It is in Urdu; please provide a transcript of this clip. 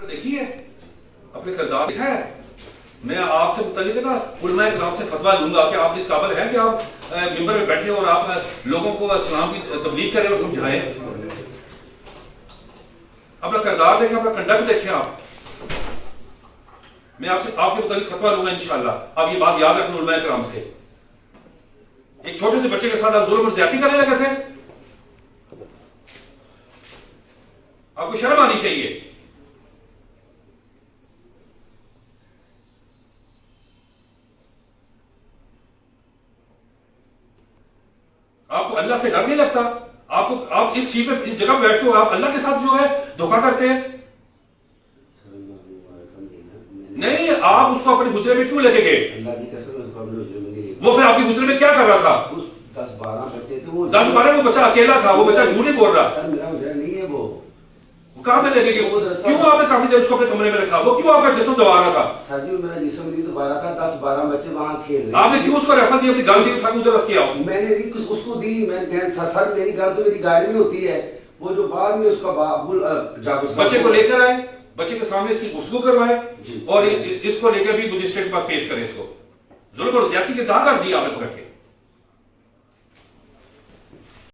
دیکھیے اپنے کردار ہے. میں آپ سے متعلق نا علماء کرام سے فتویٰ لوں گا کہ آپ اس قابل ہیں کہ آپ ممبر میں بیٹھے اور آپ لوگوں کو اسلام کی تبلیغ کریں اور سمجھائیں. اپنا کردار دیکھیں, اپنا کنڈکٹ دیکھیں. میں آپ کے متعلق فتویٰ لوں گا انشاءاللہ. آپ یہ بات یاد رکھیں علماء کرام سے. ایک چھوٹے سے بچے کے ساتھ آپ ظلم اور زیادتی کرنے لگے تھے. آپ کو شرم آنی چاہیے. آپ کو اللہ سے ڈر نہیں لگتا؟ آپ اس چیز پہ اس جگہ پہ بیٹھتے ہو, آپ اللہ کے ساتھ جو ہے دھوکہ کرتے ہیں. نہیں, آپ اس کو اپنے گزرے میں کیوں لے کے گئے؟ وہ پھر آپ کے گزرے میں کیا کر رہا تھا؟ 10-12 بچے تھے. 10-12 وہ بچہ اکیلا تھا. وہ بچہ جھوٹ نہیں بول رہا. وہ کہاں پہ لے کے گئے؟ کیوں آپ نے کافی دیر اس کو اپنے کمرے میں رکھا؟ وہ کیوں آپ کا جسم دبا رہا تھا؟ سر جی میرا جسم نہیں دبا رہا تھا. 10-12 بچے وہاں کھیل رہے. آپ نے کیوں اس کو ریفر دی؟ اپنی گاڑی کی اٹھا کے ادھر رکھ کے آؤ. میں نے اس کو دی. سر میری گاڑی تو میری گاڑی میں ہوتی ہے. وہ جو بعد میں اس کا بچے کو لے کر آئے, بچے کے سامنے اس کی گفتگو کروائے اور اس کو لے کر بھی مجسٹریٹ کے پاس پیش کریں. اس کو ظلم اور زیادتی کے داغ کر دیا آپ نے پکڑ کے.